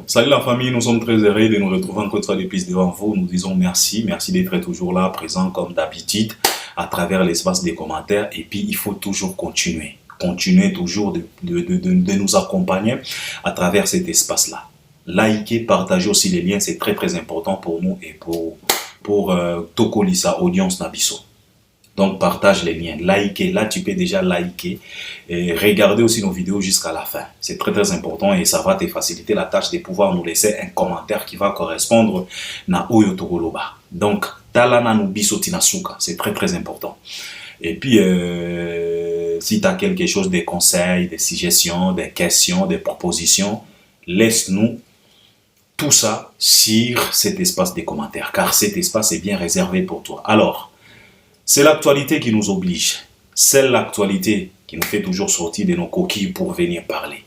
Salut la famille, nous sommes très heureux de nous retrouver encore une fois de plus devant vous. Nous disons merci, merci d'être toujours là, présent comme d'habitude, à travers l'espace des commentaires. Et puis, il faut toujours continuer toujours de nous accompagner à travers cet espace-là. Liker, partager aussi les liens, c'est très très important pour nous et pour Tokolisa, audience Nabiso. Donc partage les liens, likez, là tu peux déjà liker et regarder aussi nos vidéos jusqu'à la fin. C'est très très important et ça va te faciliter la tâche de pouvoir nous laisser un commentaire qui va correspondre na Oyo Togoloba. Donc talana no biso tinasuka, c'est très très important. Et puis si tu as quelque chose, des conseils, des suggestions, des questions, des propositions, laisse-nous tout ça sur cet espace des commentaires car cet espace est bien réservé pour toi. Alors, c'est l'actualité qui nous oblige. C'est l'actualité qui nous fait toujours sortir de nos coquilles pour venir parler.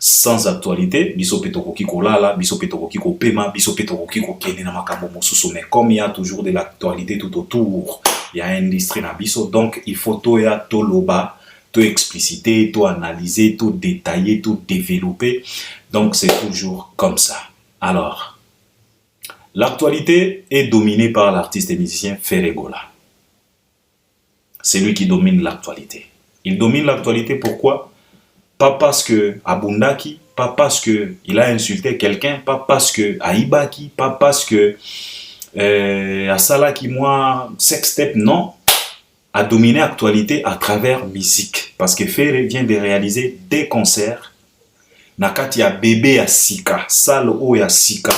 Sans actualité, biso petokoki kolala, biso petokoki kopema, biso petokoki kokende na makambo mosusu. Mais comme il y a toujours de l'actualité tout autour, il y a une industrie na biso, donc il faut tout ya tout loba, tout expliciter, tout analyser, tout détailler, tout développer. Donc c'est toujours comme ça. Alors, l'actualité est dominée par l'artiste et musicien Ferregola. C'est lui qui domine l'actualité. Il domine l'actualité pourquoi? Pas parce que Abundaki, pas parce que il a insulté quelqu'un, pas parce que Aibaki, pas parce que Asalaki moi sextep, non. A dominé l'actualité à travers musique. Parce que Ferre vient de réaliser des concerts. Nakati ya bébé ya Sika, salle o ya Sika.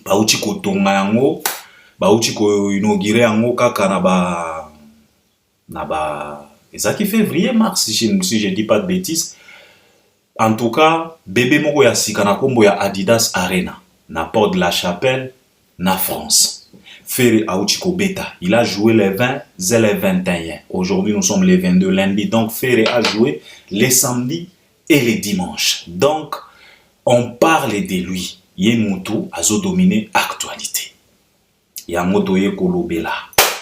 Bauchi ko tonga yango, bauchi ko inauguré yango kaka ezaki février mars si je dis pas de bêtises. En tout cas, bébé moko ya Sika na kombo ya Adidas Arena na Porte de la Chapelle na France. Ferre auchi ko beta, il a joué les 20 et les 21. Aujourd'hui nous sommes les 22 lundi, donc Ferre a joué les samedis et les dimanches. Donc on parle de lui. Yemutu a dominé l'actualité. Yango toye kolobela.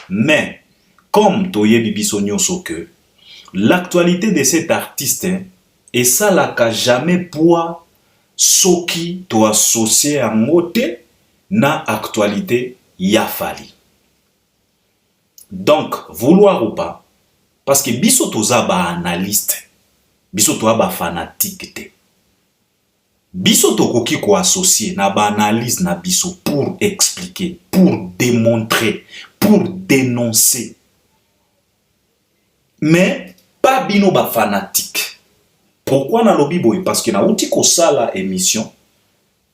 Mais, comme toye bibiso nyonso que, l'actualité de cet artiste, et ça la ka jamais poids, soki to associé à mote na actualité yafali. Donc, vouloir ou pas, parce que biso toza ba analyste, biso toza ba fanatique te. Biso tokoki ko associer na ba analyse na biso pour expliquer, pour démontrer, pour dénoncer. Mais pas bino ba fanatique. Pourquoi na lobi boy? Parce que na outi ko sala émission,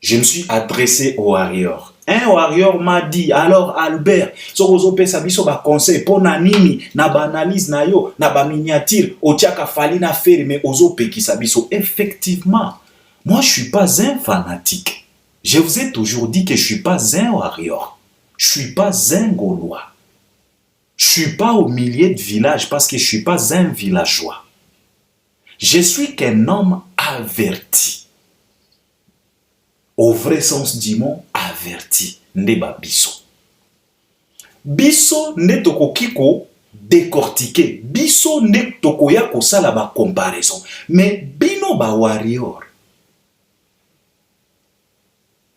je me suis adressé au warrior. Un warrior m'a dit, alors Albert, sokozo pesa biso ba conseil pour na nini na ba analyse na yo, na ba miniature, otiaka fali na faire mais ozo pekisa biso. Effectivement, moi, je ne suis pas un fanatique. Je vous ai toujours dit que je ne suis pas un warrior. Je ne suis pas un Gaulois. Je ne suis pas au milieu de village parce que je ne suis pas un villageois. Je suis qu'un homme averti. Au vrai sens du mot, averti. Ndeba biso. Biso ne toko kiko décortiquer. Biso ne toko ya ko sala ba comparaison. Mais bino ba warrior.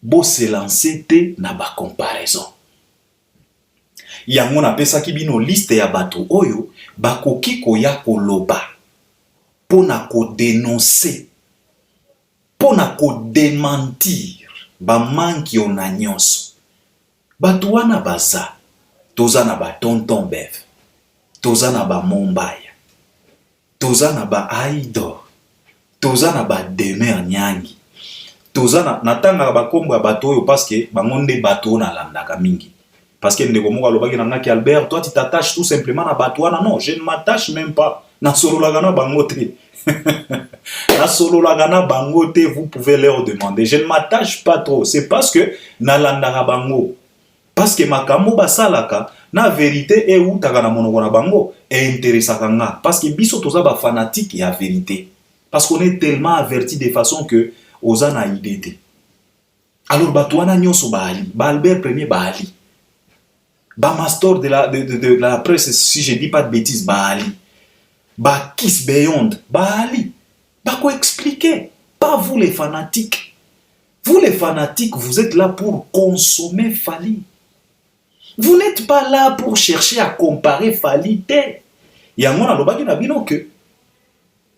Bo se lancer te na ba comparaison. Yango na pesa ki bino liste ya bato oyo bakoki koya koloba pona ko dénoncer, pona ko démentir ba manki ona nyonso. Bato wana baza toza na ba tonton bev, toza na ba Mombaya, toza na ba Aido, toza na ba Demer Nyangi. Toza na tanga bakombo ya bato oyo parce que bango nde bato na landaka mingi. Parce que ndeko moko alobaki na ngaki Albert, toi tu t'attaches tout simplement na bato wana. Non, je ne m'attache même pas. Na sololaka na bango te. Na sololaka na bango te, vous pouvez leur demander. Je ne m'attache pas trop. C'est parce que na landaka bango. Parce que makambo basalaka na vérité e utaka na monoko na bango e intéressaka nga. Parce que biso toza ba fanatique ya vérité. Parce qu'on est tellement averti de façon que Ozana idée. Alors batouana nyonso baali, ba Albert Premier baali, ba Mastor de la presse, si je dis pas de bêtises, baali, ba Kiss Beyond baali, ba quoi expliquer, pas vous les fanatiques. Vous les fanatiques, vous êtes là pour consommer Fally. Vous n'êtes pas là pour chercher à comparer Fally. Yango na lobaki na bino que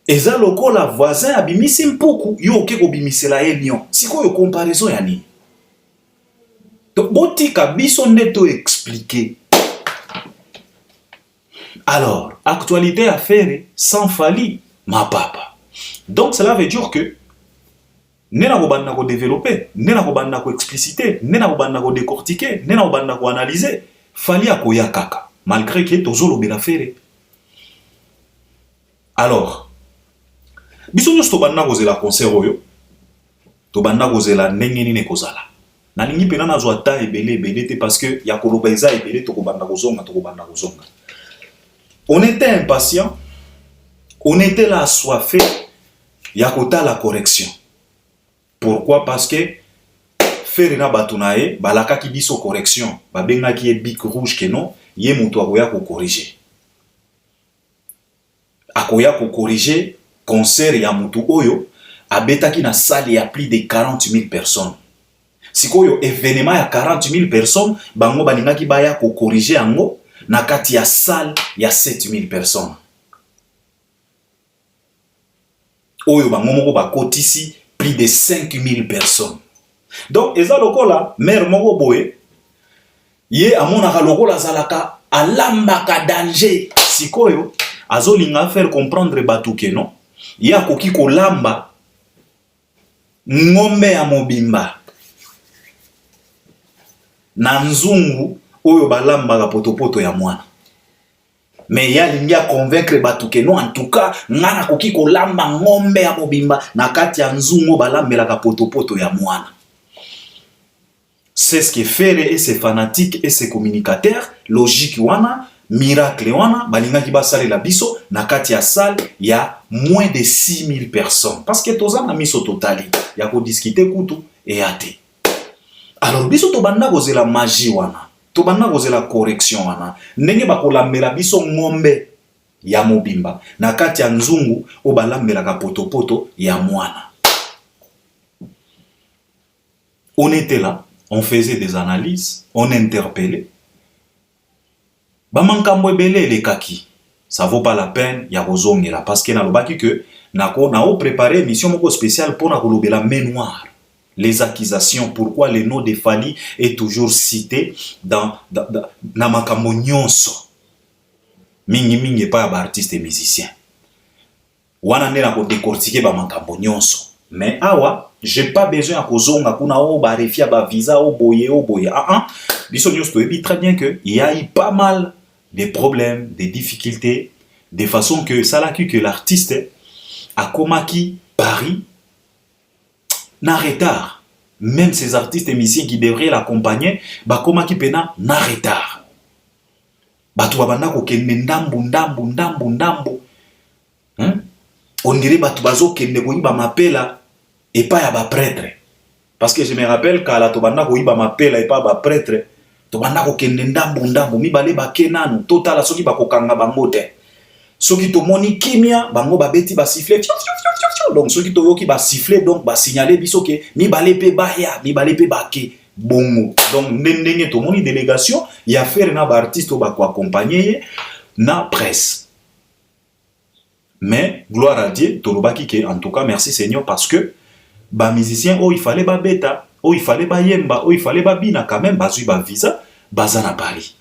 eza lokola voisin abimisi mpuku yo oke kobimisela ye lion. Sikoyo comparaison ya nini? Donc botika biso neto expliquer. Alors, actualité à faire sans Fally, ma papa. Donc cela veut dire que nena ko banda ko développer, nena ko banda ko expliciter, nena ko banda ko décortiquer, nena ko banda ko analyser. Fally akoya kaka, malgré que tozolo bela faire. Alors, biso nyos to banda ko zela concert oyo, to banda ko zela ndenge nini kozala. Na lingi pena na zwa ta ebele te parce que ya koloba eza ebele to ko banda ko zonga, to ko banda ko zonga. On était impatient, on était là assoiffé, yakota la correction. Pourquoi? Parce que Ferina Batunae, balaka ki biso correction, babenga ki e bic rouge que non, ye mutu akoya ko corriger. Akoya ko corriger concert ya mutu oyo, abetaki na salle ya plus de 40 000 personnes. Sikoyo événement ya 40 000 personnes, bango balingaki baya ko corriger yango, na kati ya salle ya 7 000 personnes. Oyo bango moko bakotisi plus de 5 000 personnes. Donc eza lokola mère moko boye ye amonaka lokola zalaka alambaka danger. Sikoyo azolinga faire comprendre batu ke non ye akoki kolamba ngombe ya mobimba na nzungu oyo balambaka potopoto ya mwana. Mais ya lingi a convaincre batu ke non, en tout cas ngana koki kolamba ngombe ya mobimba na kati ya nzungu balambelaka potopoto ya mwana. C'est ce que fait et ses fanatiques et ses communicateurs logique wana miracle wana balingaki basale la biso na kati ya salle ya moins de 6 000 personnes parce que toza na miso totali ya ko discuter kutu et ate. Alors biso to banda kozela magie wana, to banda kozela correction wana, ndenge bakolambela biso ngombe ya mobimba na kati ya nzungu o balambelaka potopoto ya mwana. On était là, on faisait des analyses, on interpellait. Bamankambo ebele le kaki. Ça vaut pas la peine ya kozongela parce que na lobaki que na préparé émission moko spéciale pour na kolobela main noire. Les accusations, pourquoi le nom de Fally est toujours cité dans makambo nyonso. Mingi pas ba artiste et musicien. Wana nena ko décortiquer ba makambo nyonso. Mais awa, j'ai pas besoin à kozonga kuna o ba refia ba visa o boye. Biso nyonso to ebi très bien que il y a eu pas mal de problèmes, des difficultés, de façon que ça l'a que l'artiste a komaki Paris na retard. Même ces artistes et musiciens qui devraient l'accompagner, ba komaki pena na retard. Batu babanda ko kende ndambu. On dirait batu bazo kende ko iba mapela et pas ya ba prêtre. Parce que je me rappelle quand la tobanda ko iba mapela et pas ba prêtre, tobanda ko kende ndambu mibale ba kenanu totala soki ba kokanga bango te. Soki to moni kimia bango ba beti ba siffler. Donc soki to yoki ba siffler donc ba signaler biso ke mibale pe ba ya, mibale pe ba ke bongo. Donc ndenge to moni délégation ya faire na ba artiste ba ko accompagner na presse. Mais gloire à Dieu, tolobaki ke en tout cas merci Seigneur parce que ba musicien il fallait ba beta, il fallait ba yemba, il fallait ba bina quand même bazui ba visa baza na Paris.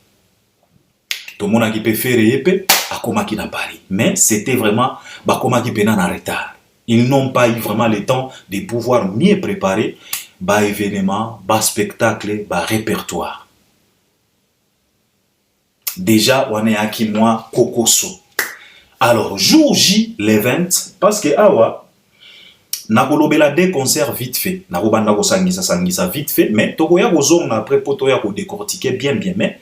Tout le monde qui peut faire yepé a komaki na Paris. Mais c'était vraiment ba komaki pena na retard. Ils n'ont pas eu vraiment le temps de pouvoir mieux préparer ba événement, ba spectacle, ba répertoire. Déjà on est aki moi kokoso. Alors jour J le 20 parce que awa nakolobela des concerts vite fait. Nakobanda ko sangisa vite fait mais tokoya kozonga après poto ya ko décortiquer bien mais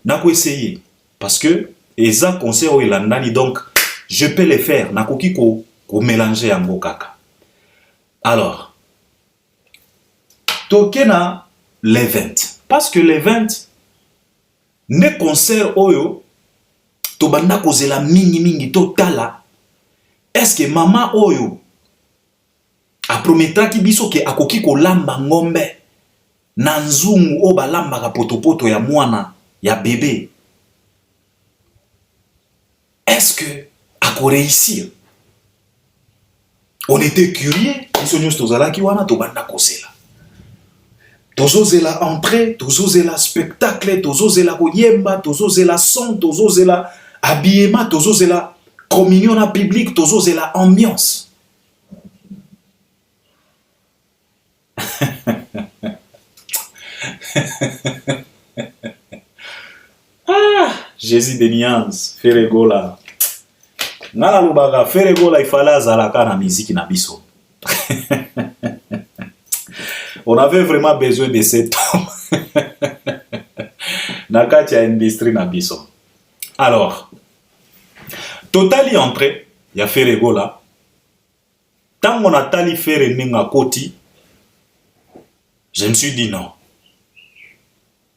nako essayer parce que eza concert o elandani donc je peux le faire nakoki ko mélanger yango kaka. Alors tokena le 20 parce que le 20 ne concert oyo tobanda kozela mingi totala est-ce que maman oyo a aprometaki biso ke akoki kolamba ngombe na nzungu o balambaka potopoto ya mwana ya bébé. Est-ce que ako réussir? On était curieux, biso nyos tozalaki wana tobanda kosela. Tozozela entrée, tozozela spectacle, tozozela koyemba, tozozela son, tozozela habillement, tozozela communion na public, tozozela ambiance. Ah, Jésus de Niance, Feregola. Nana lubaga, Feregola, il fallait azalaka na musique na biso. On avait vraiment besoin de cet homme. Nakati ya industrie na biso. Alors, totali entrée, ya Feregola. Tango natali Fere ninga koti, je me suis dit non.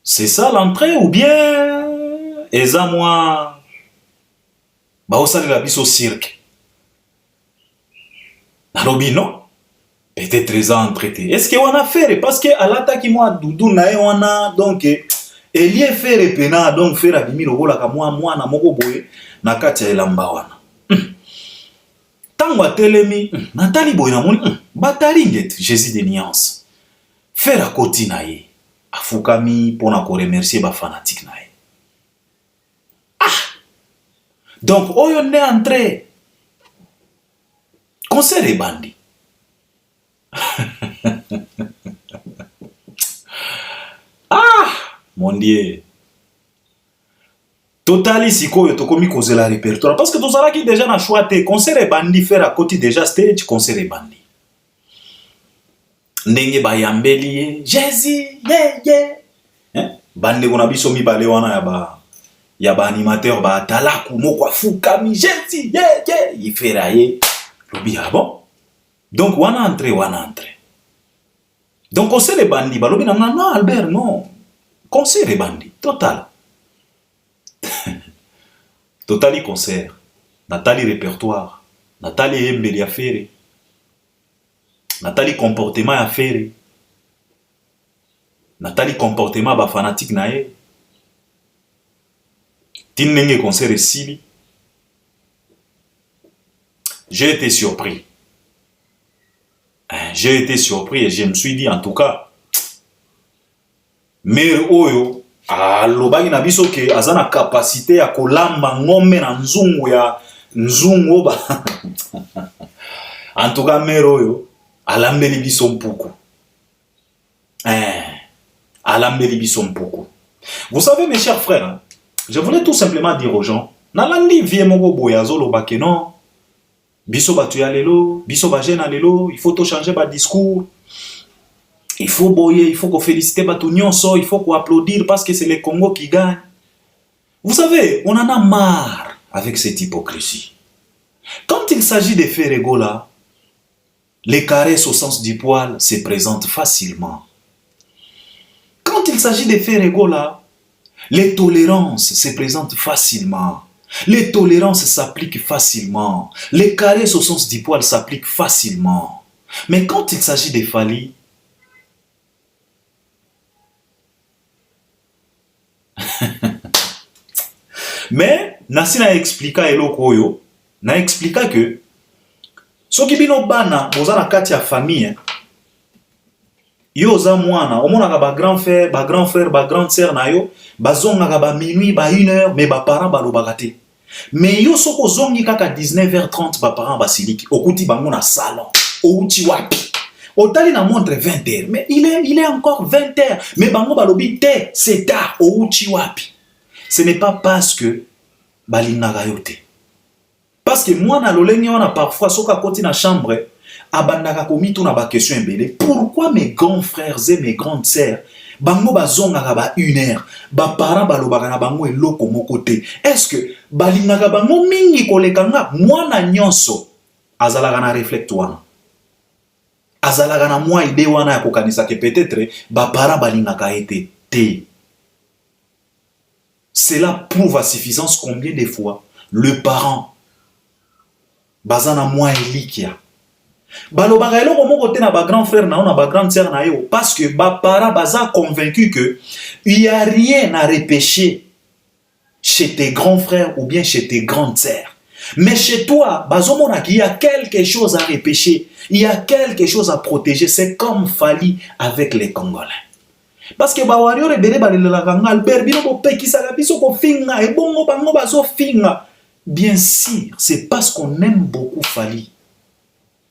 C'est ça l'entrée ou bien eza moi ba osali la biso cirque. Nalobi non. Peut-être eza entrée. Est-ce que wana Fere parce que alataki moi dudu na e wana donc elie Fere pena donc Fere abimi lokola ka mwana moko boye na kati ya elamba wana. Tango atelemi natali boye na moni batali ngete Jésus de Niance. Fere akoti na ye. Afukami pona ko remercier ba fanatique na ye. Ah! Donc oyo ne entré. Concert et bandi. Ah! Mon Dieu. Totali sikoyo tokomi kozela répertoire parce que tozalaki déjà na choix te concert et bandi faire à côté déjà stage concert et bandi. Ndenge bayambeli Jésus yeah. Bande kona biso mibale wana ya ba animateur ba talaku moko afukami Jésus yeah. Ifera ye lobi ah bon. Donc wana entré. Donc concert et bandi balobi na non Albert non. Concert et bandi total. Totali concert, Nathalie répertoire, Nathalie embeli affaire, Nathalie comportement affaire, Nathalie comportement ba fanatique nae. Tinenge concert sili. J'ai été surpris. J'ai été surpris et je me suis dit en tout cas, Mère Oyo. Lobaki na biso ke azana capacité ya kolamba ngombe na nzungu ba. En tout cas mero yo alambeli biso mpuku. Alambeli biso mpuku. Vous savez mes chers frères, hein, je voulais tout simplement dire aux gens, nalandi vie moko boyazo lobake non. Biso batu ya lelo, biso ba jeune lelo, il faut tout changer ba discours. Il faut boyer, il faut qu'on félicite Batounionso, il faut qu'on applaudir parce que c'est le Congo qui gagne. Vous savez, on en a marre avec cette hypocrisie. Quand il s'agit de faire Egola, les caresses au sens du poil se présentent facilement. Quand il s'agit de faire Egola, les tolérances se présentent facilement. Les tolérances s'appliquent facilement. Les caresses au sens du poil s'appliquent facilement. Mais quand il s'agit de Fali, mais nasi na explica eloko oyo na explica que soki bino bana boza na kati ya famille yo za mwana omonaka ba grand frère ba grande sœur na yo bazongaka ba minuit ba 1h mais ba parents balobaka te mais yo soko zongi kaka 19h30 ba parents basiliki okuti bango na salon outi wapi otali na montre 20h mais il est encore 20h mais bango balobi te c'est tard outi wapi. Ce n'est pas parce que balingaka yo te. Parce que moi na lolenge wana parfois soka koti na chambre abandaka komito na ba question ebele. Pourquoi mes grands frères et mes grandes sœurs bango bazongaka ba 1h ba parents balobaka na bango eloko moko te? Est-ce que balingaka bango mingi kolekanga mwana nyonso azalaka na réflectoire? Azalaka na mwa idée wana ya kokanisa ke peut-être ba parents balingaka ete te. Cela prouve à suffisance combien de fois le parent bazana moi elikia balobaka eloko moko te na ba grand frère na ba grande sœur na yo parce que ba para baza convaincu que il y a rien à repêcher chez tes grands frères ou bien chez tes grandes sœurs. Mais chez toi, bazomona qu'il y a quelque chose à repêcher, il y a quelque chose à protéger. C'est comme Fali avec les Congolais. Parce que bawario rebele balela kanga Albert bino bo pekisa biso ko finga e bongo bango bazo finga. Bien sûr, c'est parce qu'on aime beaucoup Fali.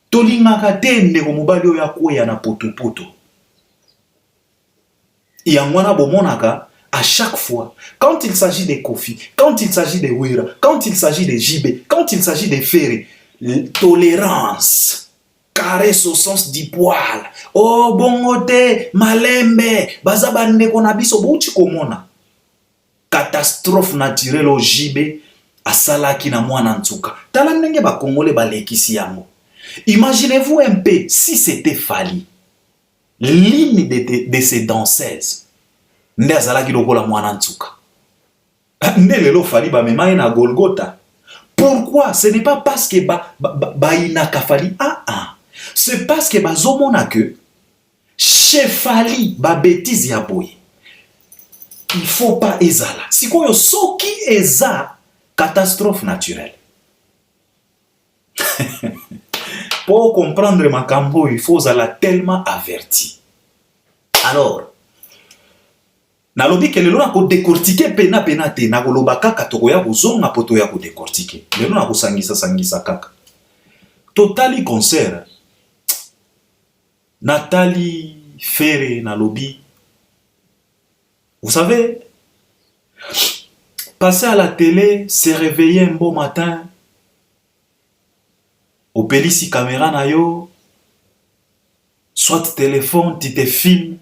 Tolingaka te ndeko mobali oyo akoya na potopoto. Yangwana bomonaka à chaque fois, quand il s'agit des Kofi, quand il s'agit des Wira, quand il s'agit des JB, quand il s'agit des Ferré, tolérance, caresse au sens du poil, oh bongote, malembe, bazabande konabiso bouchi komona. Catastrophe naturelle au JB, asalaki na mwana ntuka. Tala ndenge ba Congolais balekisi yango. Imaginez-vous un peu si c'était Fali, l'hymne de ces danseuses. Nde azalaki lokola mwana ntuka. Nde lelo Fali ba memaye na Golgotha. Pourquoi? Ce n'est pas parce que ba inaka Fali. C'est parce que bazomona que chez Fali ba bêtise ya boye. Il faut pas ezala. Sikoyo soki eza catastrophe naturelle. Pour comprendre ma cambo, il faut zala tellement averti. Alors, nalobi ke lelo nako décortiquer pena te nakoloba kaka tokoya kozonga poto ya ko décortiquer. Lelo nako sangisa kaka. Totali concert. Nathalie Ferré nalobi. Vous savez, passer à la télé, se réveiller un beau matin, au pelisi caméra na yo, soit téléphone, tu te filmes,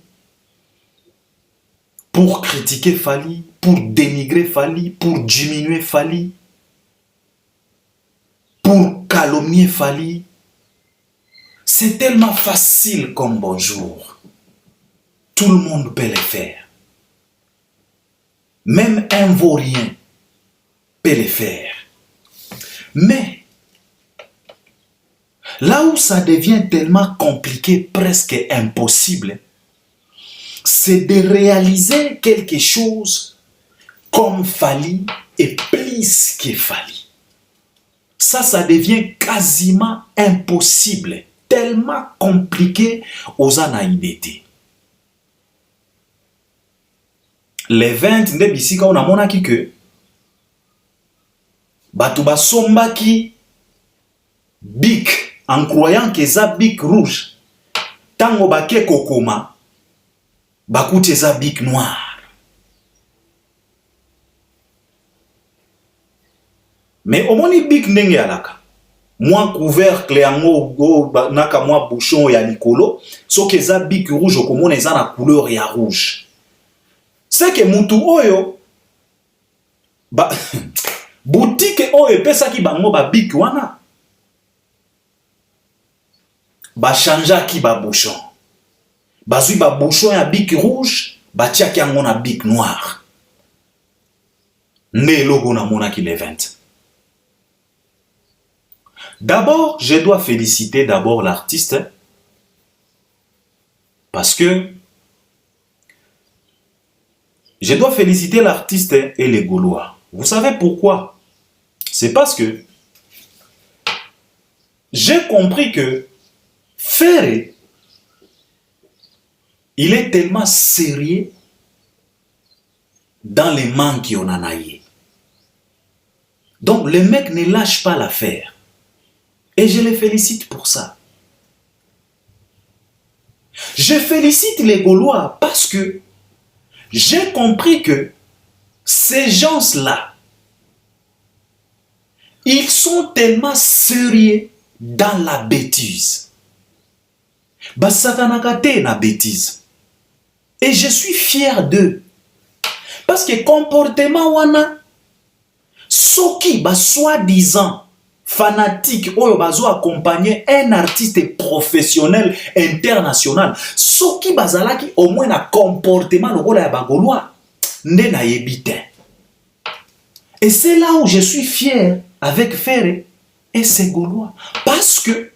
pour critiquer Fali, pour dénigrer Fali, pour diminuer Fali, pour calomnier Fali. C'est tellement facile comme bonjour. Tout le monde peut le faire. Même un vaurien peut le faire. Mais là où ça devient tellement compliqué, presque impossible, c'est de réaliser quelque chose comme Fali et plus que Fali. Ça devient quasiment impossible, tellement compliqué aux anaïdétés. Les 20 de bisika on a monaki que Batouba sombaki bic en croyant que ça bic rouge. Tango bake kokoma bakouti ça bic noir. Mais au moni bic ndenge alaka. Moi couvercle yango naka moi bouchon ya likolo, so que ça bic rouge okomona eza na couleur ya rouge. C'est que mutu oyo boutique oyo pesaki bango ba bic wana ba changeaki ba bouchon. Bazui ba bouchon ya bic rouge, ba tiaki yango na bic noir. Nde logo na monaki les 20. D'abord, je dois féliciter d'abord l'artiste parce que je dois féliciter l'artiste et les Gaulois. Vous savez pourquoi? C'est parce que j'ai compris que Ferré, il est tellement sérieux dans les manques qu'on en a eu. Donc le mec ne lâche pas l'affaire. Et je les félicite pour ça. Je félicite les Gaulois parce que j'ai compris que ces gens-là, ils sont tellement sérieux dans la bêtise. Basatanakate na bêtise. Et je suis fier d'eux. Parce que comportement wana, soki ba soi-disant fanatique oyo bazo accompagner un artiste professionnel international, soki bazalaki au moins na comportement lokola ya bagolois nde na yebite. Et c'est là où je suis fier avec Ferré et ses Gaulois parce que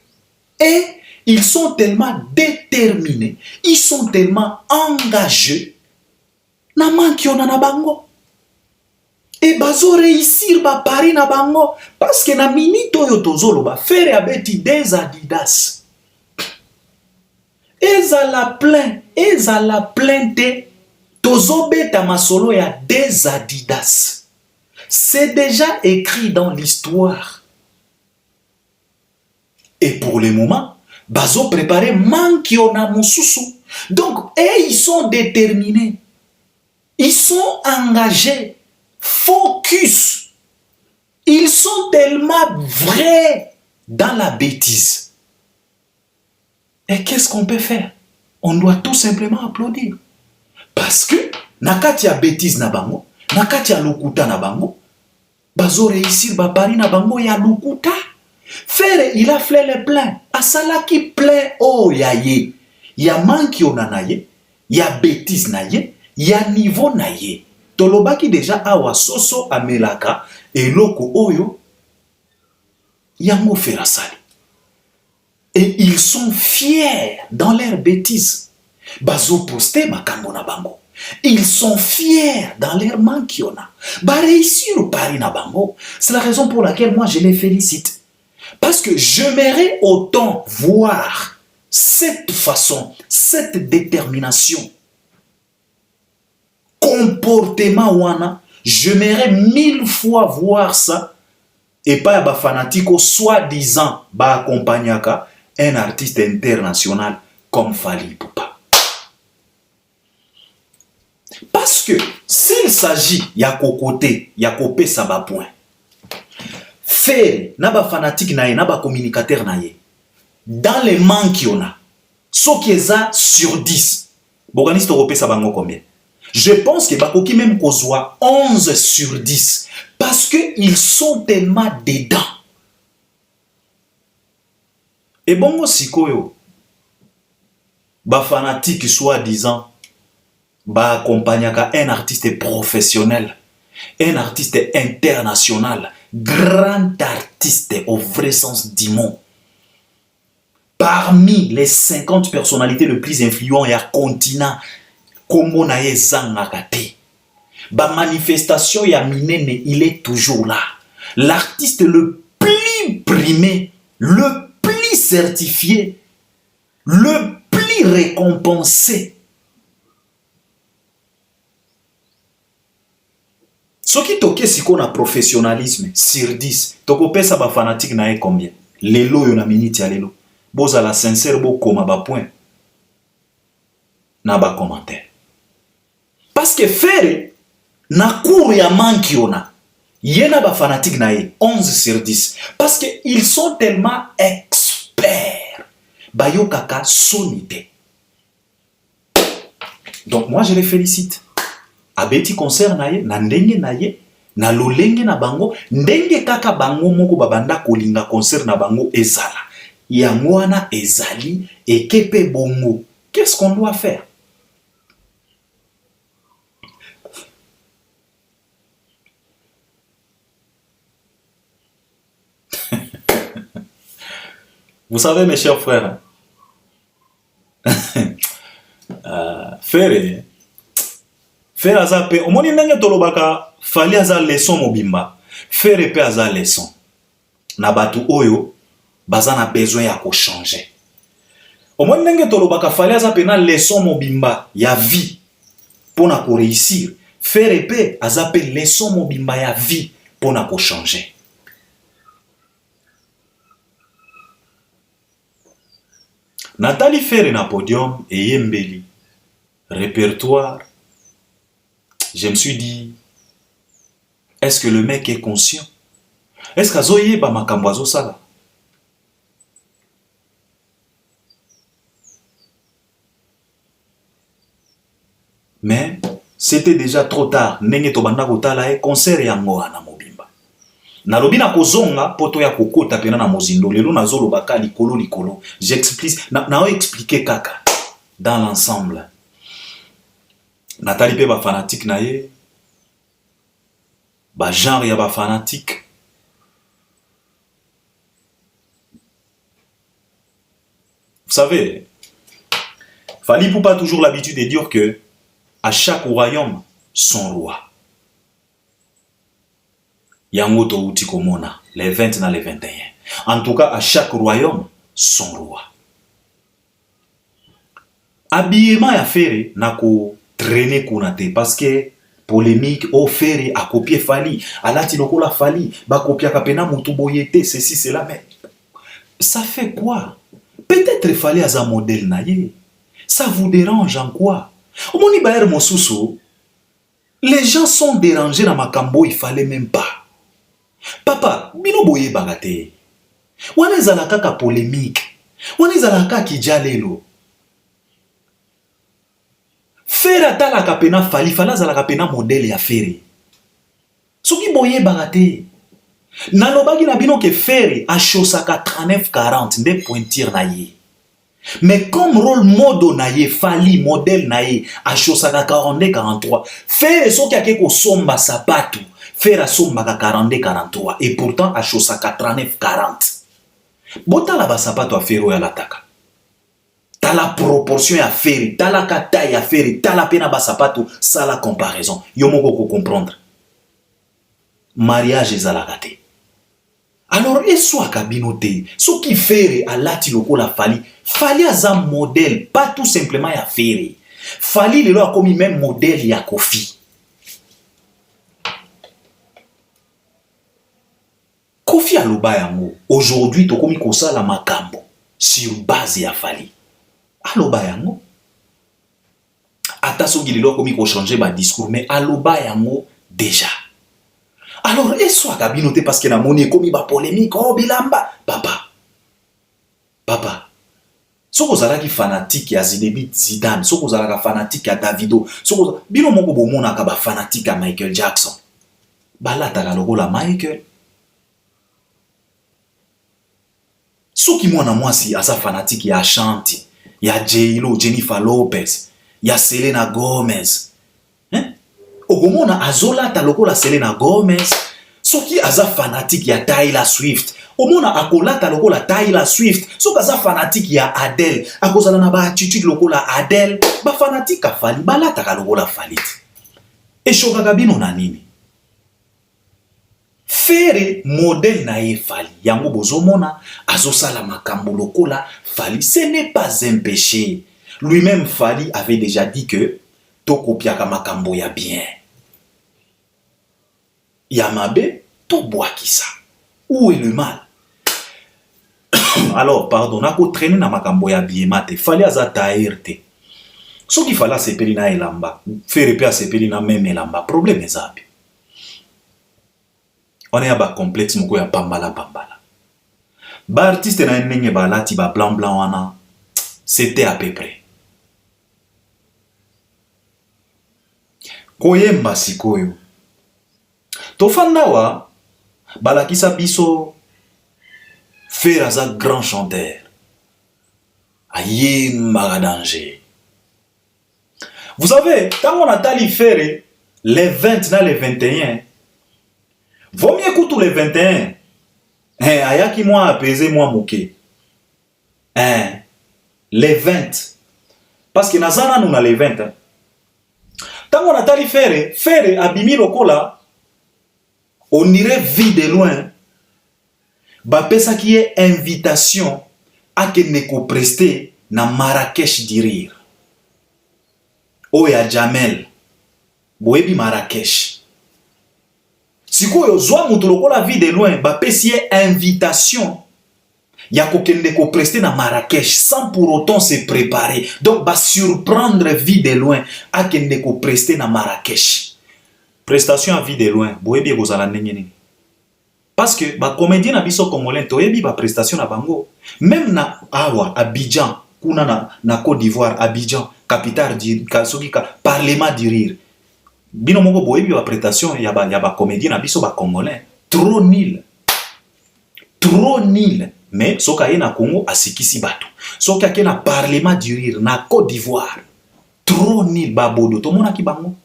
Et ils sont tellement déterminés, ils sont tellement engagés, na manki on na bango. Et bazo réussir ba pari na bango parce que na minute oyo tozolo ba faire abeti des Adidas. Ezala plein te tozo beta masolo ya des Adidas. C'est déjà écrit dans l'histoire. Et pour le moment, bazo préparé manki ona mususu. Donc, et ils sont déterminés. Ils sont engagés. Focus. Ils sont tellement vrais dans la bêtise. Et qu'est-ce qu'on peut faire? On doit tout simplement applaudir. Parce que, nakati ya bêtise na bango, nakati ya lokuta na bango, bazo réussir ba pari na bango ya lokuta. Faire, il a fait le plein. Asalaki plein oh ya ye. Ya manki ona na ye, ya bêtise na ye, ya niveau na ye. Tolobaki déjà awa soso amelaka eloko oyo yango ferasali. Et ils sont fiers dans leur bêtise. Bazo poste makambo na bango. Ils sont fiers dans leur mankiona. Ba réussir au pari na bango. C'est la raison pour laquelle moi je les félicite. Parce que j'aimerais autant voir cette façon, cette détermination, comportement wana, j'aimerais 1000 fois voir ça et pas ba fanatico soi-disant ba accompagnaka un artiste international comme Fally Ipupa. Parce que s'il s'agit ya kokote, ya kopé ça ba point. Faire na ba fanatique na ye, na ba communicateur na ye. Dans les manques on a, ce qui est sur 10. Boganiste européen ça bango combien? Je pense que Bakoki même kozwa 11 sur 10 parce que ils sont tellement dedans. Et bongo sikoyo ba fanatique soi-disant ba accompagnaka un artiste professionnel, un artiste international, grand artiste au vrai sens du mot. Parmi les 50 personnalités les plus influentes et à continent, Kombo na ye zangaka te. Ba manifestation ya minene, il est toujours là. L'artiste le plus primé, le plus certifié, le plus récompensé. Ce qui toke siko na professionnalisme sur 10, toko pesa ba fanatique na ye combien? Lelo yo na minute ya lelo. Boza la sincère bo koma ba point. Na ba commentaire. Parce que faire na cour ya manki ona yena ba fanatique na ye 11 sur 10 parce que ils sont tellement experts bayo kaka sonité. Donc moi je les félicite. Abeti concert na ye na ndenge na ye na lolenge na bango ndenge kaka bango moko babanda kolinga concert na bango ezala yango wana ezali ekepe bongo. Qu'est-ce qu'on doit faire? Vous savez, mes chers frères, faire azape, au moins ndenge tolobaka Fally aza leçon mobimba, faire pe aza leçon. Na batu oyo baza na besoin ya ko changer. Au moins ndenge tolobaka Fally azape na leçon mobimba ya vie pour na ko réussir. Faire pe azape leçon mobimba ya vie pour na ko changer. Nathalie Ferré na podium et Yembeli. Répertoire. Je me suis dit, est-ce que le mec est conscient? Est-ce qu'Azoye ba makamboazo sala? Mais c'était déjà trop tard. Nenge tobanda kotala e concert yango na mobimba. Nalobi na kozonga poto ya kokota pena na mozindo lelo nazolobaka likolo. J'explique na expliquer kaka dans l'ensemble. Nathalie pe ba fanatique na ye ba genre ya ba fanatique savez, Fally Ipupa a toujours l'habitude de dire que à chaque royaume, son roi. Yango to uti komona, les 20 na les 21. En tout cas, à chaque royaume, son roi. Habillement ya Ferré n'a ko traîner kunate parce que polémique au Ferré a copié Fally, alati lokola Fally, ba copier kapena mutu boyete, ceci cela, mais ça fait quoi? Peut-être Fally as un modèle naïe. Ça vous dérange en quoi? Au moni baer mosusu, les gens sont dérangés dans makambo, il fallait même pas. Papa, bino boye bagate. Wana ezalaka ka polémique. Wana ezalaka ki jalelo. Ferré atalaka pena Fally, Fally azalaka pena modèle ya Ferré. Soki boye bagate. Nalobaki na bino ke Ferré a chosaka 39-40 nde pointir na ye. Mais comme rôle modo naye, Fally modèle naye, a chosaka 42-43. Ferré soki ake ko somba sapatu, Ferré somba 42-43 et pourtant a chosaka 39-40. Bota la ba sapato a Ferré ya lataka. T'as la proportion à Ferré, t'as la taille à Ferré, t'as la pena ba sapato, ça la comparaison. Yo moko ko comprendre. Mariage ezalaka. Alors, et soit kabinote, ce qui Ferré a lati loko la Fally, Fally a un modèle, pas tout simplement ya Ferré. Fally le a commis même modèle ya Kofi. Kofi a loba yango. Aujourd'hui, to komi kosa la makambo sur base ya Fally. Aloba yango. Ata so gililo komi ko changer ba discours, mais aloba yango déjà. Alors, et soit kabinote parce que na moni komi ba polémique, oh bilamba, papa. Soko zalaki fanatique ya Zidane, soko zalaka fanatique ya Davido, soko bino moko bomona ka ba fanatique ya Michael Jackson. Balata ka lokola Michael. Soki mwana mwasi asa fanatique ya Ashanti, ya J-Lo, Jennifer Lopez, ya Selena Gomez. Ogomona azola ta lokola Selena Gomez. Soki aza fanatique ya Taylor Swift. Omona akola ta lokola Taylor Swift. Soki aza fanatique ya Adele. Akozala na ba attitude lokola Adele. Ba fanatique ka Fally. Balata ka lokola Fally. E shoka bino na nini? Ferré modèle na ye Fally. Yango bozomona azosala makambo lokola Fally. Ce n'est pas un péché. Lui-même Fally avait déjà dit que to kopiaka makambo ya bien. Yamabe, to boakisa. Où est le mal? Alors, pardon, nako traîner na makambo ya bien mate. Fally aza taerte. So ki Fally sepeli na elamba. Ferré pe sepeli na même elamba. Problème ezabi. On est à ba complexe moko ya pambala. Ba artiste na nenge ba lati ba blanc wana. C'était à peu près. Koyemba sikoyo. Tofandawa, balakisa biso, Ferré aza grand chanteur. Ayemba danger. Vous savez, quand on a tali Ferré, les 20 dans les 21, vaut mieux que tous les 21. Ayaki moi apaiser moi moqué. Les 20. Parce que nazana nous na les 20. Tant on a tali Ferré abimi lokola, on irait vu de loin. Bapesa qui est invitation à que neko prester na Marrakech dirir. Oya Jamel, boebi Marrakech. Siko yo zwa mutu lokola vu de loin, bapesi est invitation. Ya kokende ko prester na Marrakech sans pour autant se préparer. Donc ba surprendre vie de loin a kende ko prester na Marrakech. Prestation à vie de loin, boyebi kozala ndenge nini. Parce que ba comédien na biso congolais toyebi ba prestation na bango. Même na awa Abidjan, kuna na Côte d'Ivoire, Abidjan, capitale du Kasogika, parlement du rire. Bino moko boyebi ba prestation ya ba comédien na biso ba congolais. Trop nul. Trop nul. Mais soka ye na Congo asikisi bato. Soka ke na parlement du rire na Côte d'Ivoire. Trop nul babodo to mona ki bango.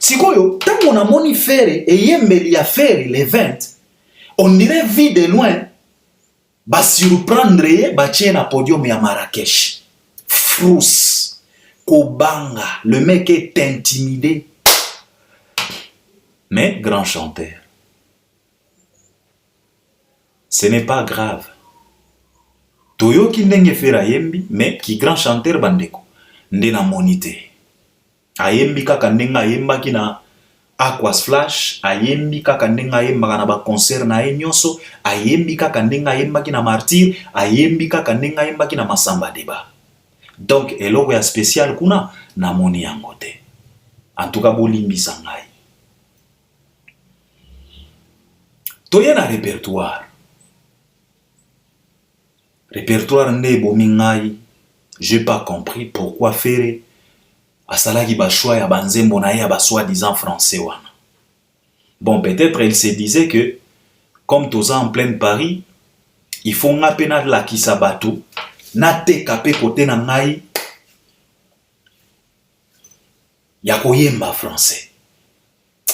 Sikoyo, tant on a moni Ferré et yembeli a Ferré les 20, on dirait vu de loin. ba surprendre ye batie na podium ya Marrakech. Frous, Kobanga, le mec est intimidé. Mais grand chanteur, ce n'est pas grave. Toyo ki ndenge fera yembi, mais ki grand chanteur bandeko, nde na monite. Ayembi kaka ndenga yemba ki na Aquas Flash, ayembi kaka ndenga yemba na ba concert na ye nyonso, ayembi kaka ndenga yemba ki na Martyr, ayembi kaka ndenga yemba ki na Masamba Deba. Donc eloko ya spécial kuna na moni yango te. En tout cas bolimbisa ngai. Toye na répertoire. Répertoire nde bomi ngai. J'ai pas compris pourquoi faire asalaki ba choix ya banzembo na ya ba soi-disant français wana. Bon, peut-être il se disait que comme tous en plein Paris, il faut ngapena la kisabatu na te kapé côté na ngai ya koyemba français.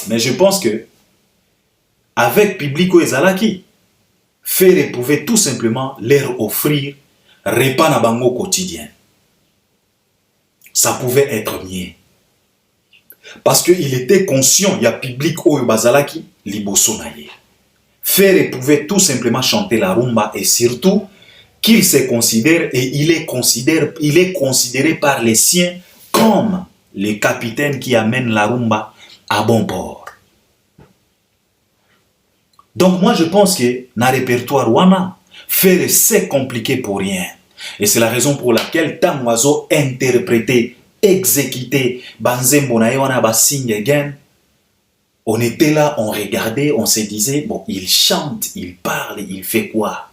Mais je pense que avec Publico Ezalaki, Ferré pouvait tout simplement leur offrir repas na bango quotidien. Ça pouvait être mieux. Parce qu'il était conscient, il y a public Oyo Bazalaki, liboso na ye. Ferré pouvait tout simplement chanter la rumba et surtout qu'il se considère et il est considéré par les siens comme le capitaine qui amène la rumba à bon port. Donc moi je pense que dans le répertoire wana, Ferré c'est compliqué pour rien. Et c'est la raison pour laquelle Tamoiseau interprété, exécuté, Banzembo na wana ba sing again. On était là, on regardait, on se disait, bon, il chante, il parle, il fait quoi?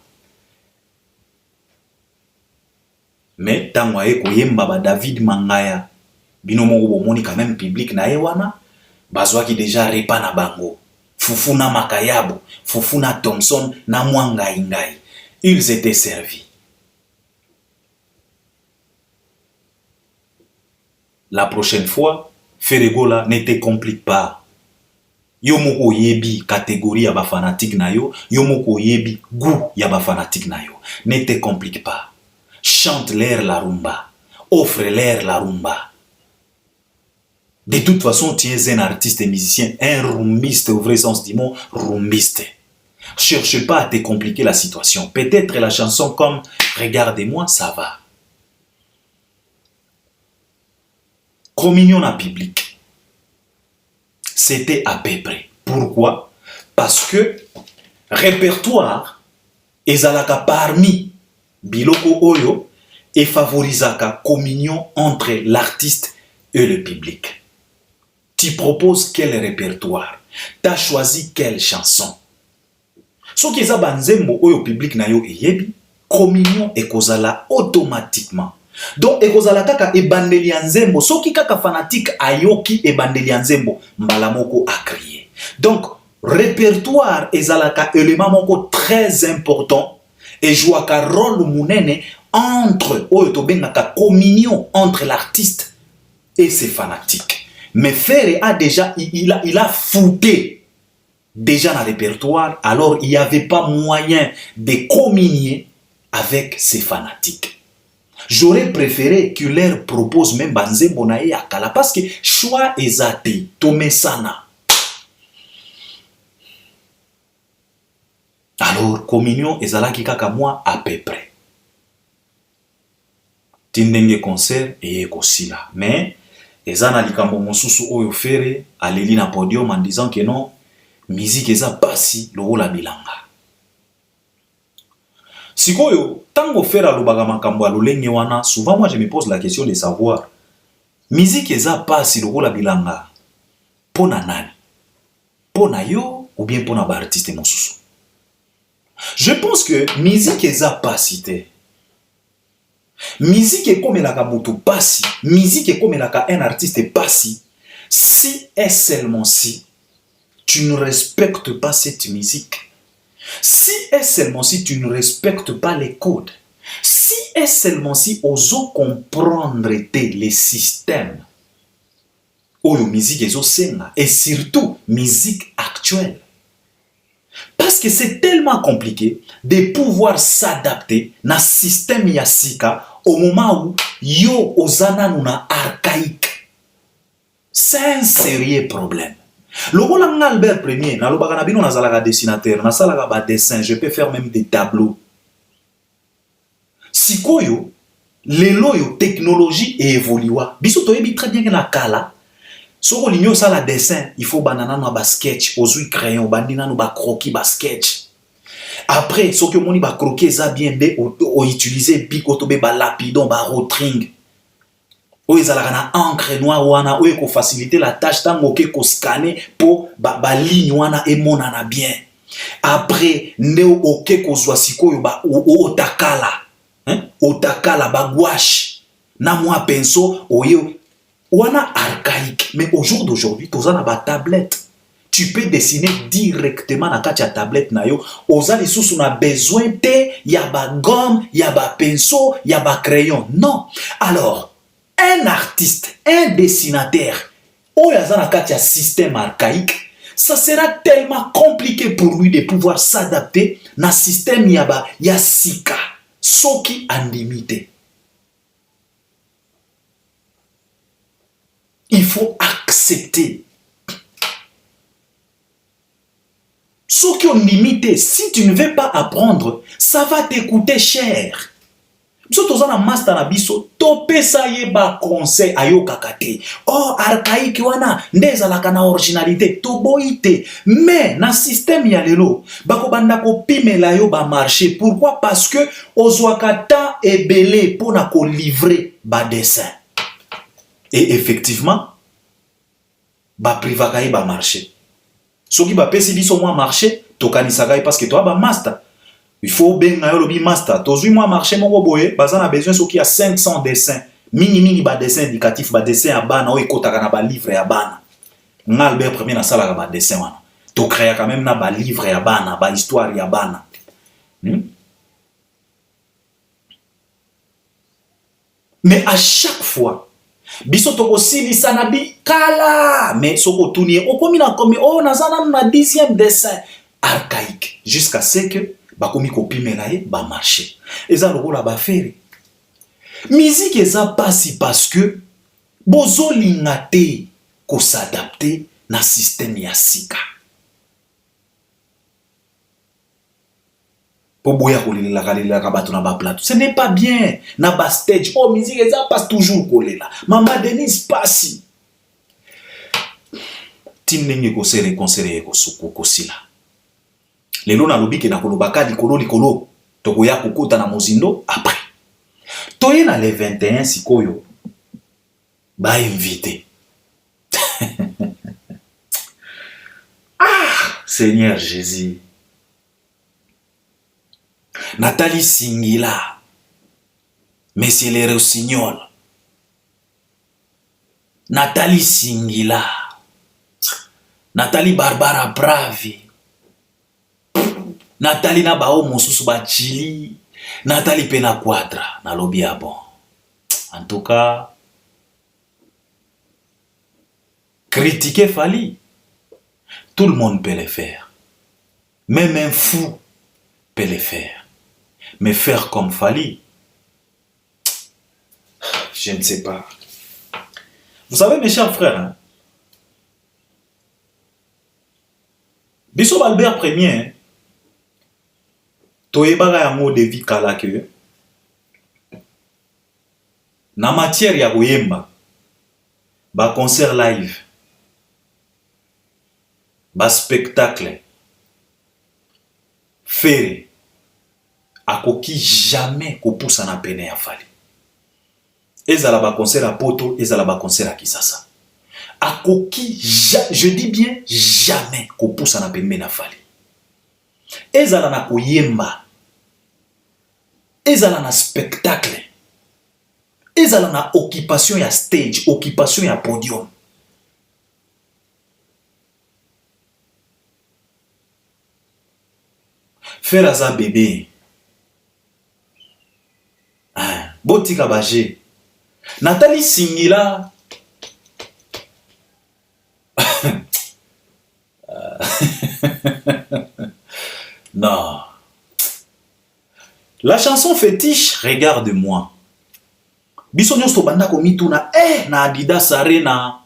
Mais Tamoae koyemba ba David Mangaya, binomo bomoni quand même public na wana, bazwa ki déjà repa na bango. Fufuna Makayabo, Fufuna Thompson, na Mwanga Ingai. Ils étaient servis. La prochaine fois, Ferregola ne te complique pas. Yomoko yebi catégorie ya ba fanatique na yo, yomoko yebi goût ya ba fanatique na yo. Ne te complique pas. Chante l'air la rumba. Offre l'air la rumba. De toute façon, tu es un artiste et musicien, un rumbiste au vrai sens du mot, rumbiste. Cherche pas à te compliquer la situation. Peut-être la chanson comme Regardez-moi, ça va. Communion en public. C'était à peu près. Pourquoi? Parce que répertoire ezalaka parmi biloko oyo et favorisaka communion entre l'artiste et le public. Tu proposes quel répertoire? Tu as choisi quelle chanson? Ce qui est banzembo oyo public na yo eyebi, communion ekozala automatiquement. Donc ekozala kaka ebandeli nzembo, soki kaka fanatique ayoki ebandeli nzembo, mbala moko a crier. Donc répertoire ezalaka élément moko très important et jouaka rôle munene entre oyo tobengaka communion entre l'artiste et ses fanatiques. Mais Ferré a déjà, il a fouté déjà dans le répertoire, alors il n'y avait pas moyen de communier avec ses fanatiques. J'aurais préféré qu'il leur propose même Banzembo na ye akala parce que choix ezate, tomesana. Alors, communion ezalaki kaka moi à peu près. Tindenge concert et ekosila. Mais ezana likambo mosusu oyo Ferré aleli na podium en disant que non, musique eza pasi lokola bilanga. Sikoyo, tango Ferré alobaka makambo alolenge wana, souvent moi je me pose la question de savoir, musique eza pasi lokola bilanga, pona nani? Pona yo ou bien pona ba artiste mosusu? Je pense que musique eza pasi te. Musique est comme la kamutu passi, musique est comme un artiste passi, si et seulement si tu ne respectes pas cette musique, si et seulement si tu ne respectes pas les codes, si et seulement si oso comprendre les systèmes, oyo musique ezo senga et surtout musique actuelle. Parce Parce que c'est tellement compliqué de pouvoir s'adapter dans le système Yassika au moment où yo ozana nuna archaïque. C'est un sérieux problème. Le rôle Albert Premier, na lobaka na bino nazalaka dessinateur, na salaka ba dessin, je peux faire même des tableaux. Sikoyo, lelo yo technologie évoluwa. Biso toyebi très bien que na kala, soko linyo sala dessin, il faut banana na ba sketch, ozui crayon, bandina no ba croquis ba sketch. Après, ce que moni ba croquer ça bien bé o utiliser bic otobe ba lapidon ba rotring. O ezalaka na encre noire wana o ko faciliter la tâche tango ke ko scanner pour ba ligne wana emonana bien. Après, ne oke ko zwa sikoyo ba otakala. Hein? Otakala ba gouache. Na moi pinceau oyo wana archaïque. Mais au jour d'aujourd'hui, toza na ba tablette. Tu peux dessiner directement dans ta tablette na yo. Ozali sous on a besoin de ya ba gomme, ya ba pinceau, ya ba crayon. Non. Alors, un artiste, un dessinateur, oyaza na katia système archaïque, ça sera tellement compliqué pour lui de pouvoir s'adapter na système ya sika, soki andimité. Il faut accepter. Ce qui est limité, si tu ne veux pas apprendre, ça va te coûter cher. Si tu as un master na biso, topé ça yeba conseil ayo kakate. Oh, archaïque wana, ndeza la kana originalité, toboite. Mais, na système ya lelo, bako banda ko pime la yo ba marché. Pourquoi? Parce que, ozwakata ebele pour na ko livrer ba dessin. Et effectivement, ba privaka ba marché. Soki ba pesi biso moi marché, tokanisaka parce que toi ba master. Il faut bien le master. Tozui moi marché mon boye, bazana besoin soki a 500 dessins. Mini ba dessin indicatif, ba dessin à bana o ekotaka na ba livre ya bana. Albert Premier na sala ba dessin wana. To créer quand même na ba livre ya bana, ba histoire ya bana. Mais à chaque fois biso toko silisa na bi kala mais soko tourner okomi na komi o nazana na 10e dessin archaïque jusqu'à ce que bakomi kopimela ye ba marché eza lokola ba fere musique eza pasi parce que bozo lingate ko s'adapter na système ya sika pour boya kolela kalela bato na ba plateau ce n'est pas bien na ba stage oh musique eza passe toujours kolela mama Denise pasi tim ndenge ko sere conseiller ko suko ko sila lelo na lobiki na kolobaka likolo tokoya kokota na mozindo après toye na le 21 sikoyo ba invité ah Seigneur Jésus Nathalie Singila, Monsieur le Rossignol, Nathalie Singila, Nathalie Barbara Bravi, Nathalie Nabao Mosusu Bachili, Nathalie Pena Quadra, na lobby à bon. En tout cas, critiquer Fali, tout le monde peut le faire. Même un fou peut le faire. Mais faire comme Fali, je ne sais pas. Vous savez, mes chers frères, hein, Biso Albert Premier, toyebaga yango de vie kala ke na matière ya koyemba ba concert live ba spectacle fere akoki jamais kopousa na pene ya Fali. Ezala ba concert à poto, ezala ba concert à Kisasa. Akoki, je dis bien jamais kopousa na pene na Fali. Ezala na koyemba. Ezala na spectacle. Ezala na occupation ya stage, occupation ya podium. Faire aza bébé. Botika Bagé. Nathalie Singila. Non. La chanson fétiche, regarde-moi. Biso nyonso banda komituna na Adidas Arena.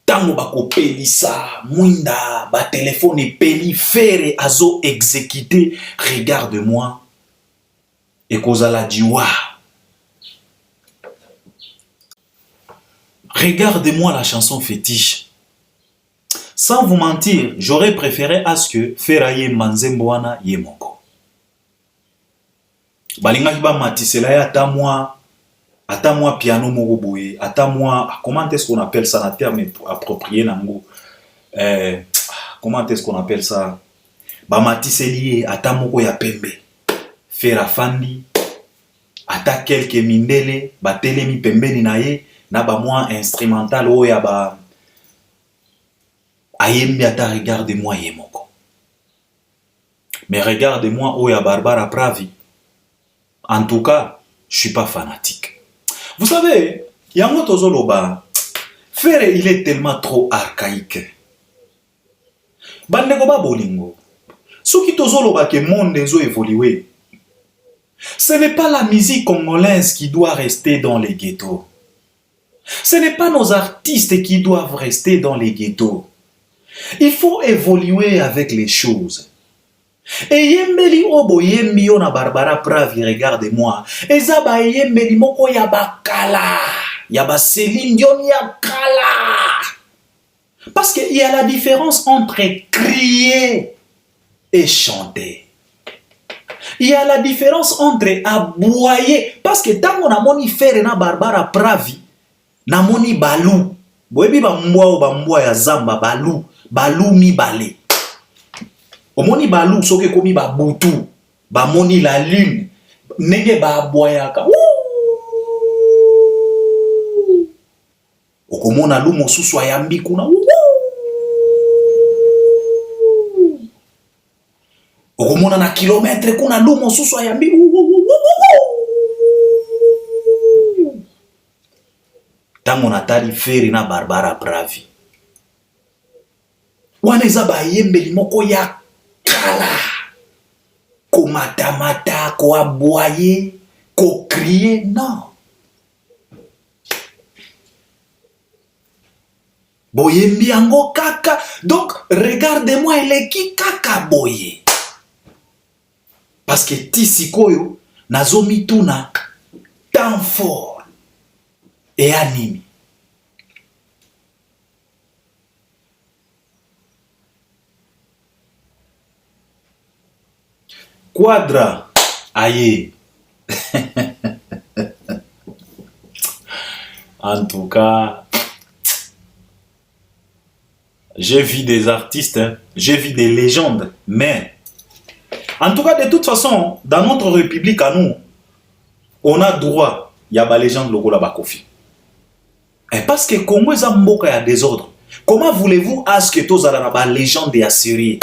Tango bako pelisa, mwinda, ba téléphone peli, fere azo exécuté. Regarde-moi. Et kozala diwa. Regarde-moi la chanson fétiche. Sans vous mentir, j'aurais préféré à ce que Feraye Manzemboana Yemoko. Balinga kiba matisela ya ata moi piano moroboye, ata moi, comment est-ce qu'on appelle ça, un terme approprié nango. Comment est-ce qu'on appelle ça? Ba matiseli ata moko ya pembe. Fera fandi, ata quelques mindele, ba telemi pembeni na ye, na ba moi instrumental o ya ba ayembi ata regarde-moi yemoko. Mais regarde-moi o ya Barbara Pravi. En tout cas, je suis pas fanatique. Vous savez, Yango Tozoloba, Fere, il est tellement trop archaïque. Bandeko ba bolingo. Soki Tozoloba que monde ezo évolué. Ce n'est pas la musique congolaise qui doit rester dans les ghettos. Ce n'est pas nos artistes qui doivent rester dans les ghettos. Il faut évoluer avec les choses. Et yembeli obo yembi yo na Barbara Pravi, regarde-moi. Ezaba yembeli moko yaba kala. Yaba Céline Dion ya kala. Parce qu'il y a la différence entre crier et chanter. Il y a la différence entre aboyer. Parce que tant on a moni faire na Barbara Pravi, na moni balou. Boebi ba mbwa ya zamba balou. Balou mi balé. Omoni balou soke komi ba butu. Ba moni la lune. Nenge ba aboyaka. Okomona lumo susu ayambi kuna. Okomona na kilometre kuna lumo susu ayambi. Tango natali Fere na Barbara Pravi. Waneza ba yembeli moko ya kala. Ko matamata, ko aboyer, ko crier, non. Boyembi ango kaka. Donc, regardez-moi, elle est qui kaka boye. Parce que tisikoyo, nazomi tuna, temps fort, et anime. Quadra, aïe. En tout cas, j'ai vu des artistes, hein, j'ai vu des légendes, mais en tout cas, de toute façon, dans notre république à nous, on a droit, il y a des légendes lokola bakofi. Et parce que Congo est un mboka ya désordre. Comment voulez-vous à ce que tous la légende est assurée?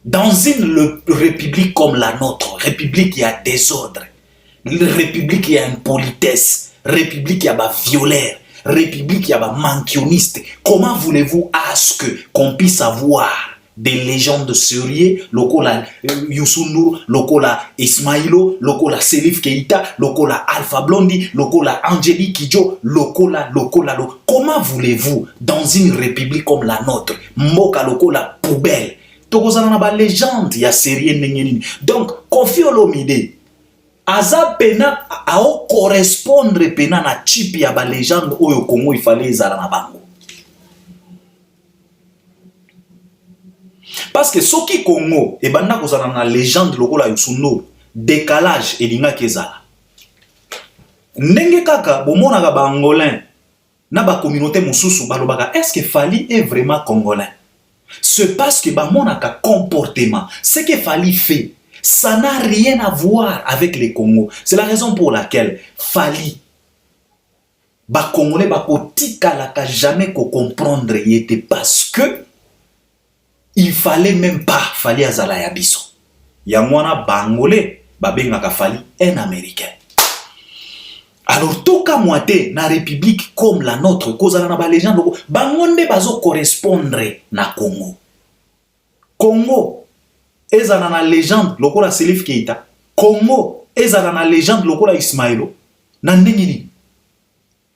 Dans une république comme la nôtre, république qui a désordre, république qui a impolitesse, république qui a violeur, république qui a mankioniste, comment voulez-vous à ce que qu'on puisse avoir des légendes sérieuses, lokola Youssou N'Dour, lokola Ismaïlo, lokola Selif Keita, lokola Alpha Blondy, lokola Angélique Kidjo, lokola. Comment voulez-vous dans une république comme la nôtre, mboka lokola poubelle? Tokozana ba légende ya série nengeni. Donc Koffi Olomide aza pena ao correspondre pena na chip ya ba légende oyo Congo il fallait ezala na bango. Parce que soki Congo e banda kozana na légende lokola Youssou N'Dour, décalage elinga kezala. Ndenge kaka bomonaka ba angolais na ba communauté mosusu balobaka est-ce que Fally est vraiment congolais? C'est parce que mon comportement, ce que Fally fait, ça n'a rien à voir avec les Congo. C'est la raison pour laquelle Fally, ba Congolais, ba kotika la jamais ko comprendre yete parce que il fallait même pas Fally azala ya biso. Ya mwana bangolais, ba bengaka Fally un Américain. Alors, tout cas, moi, na république comme la nôtre, cause na ba légende, bangonde bazo correspondre na Congo. Congo, ezala na légende lokola Salif Keita. Congo ezala na légende lokola Ismailo. Na ndenge nini?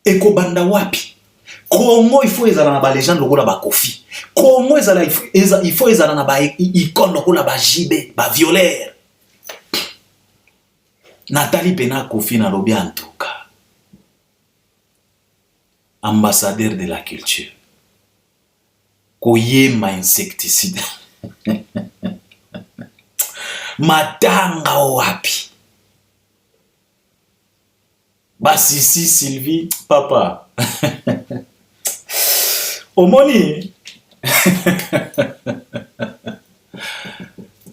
Eko banda wapi? Congo il faut ezala na ba légende lokola ba Kofi. Congo ezala il faut ezala na ba icône lokola ba JB, ba violeur. Nathalie Pena Kofi na lobi en tout cas. Ambassadeur de la culture. Koyema insecticide. Matanga wapi? Basisi Sylvie, papa. Omoni.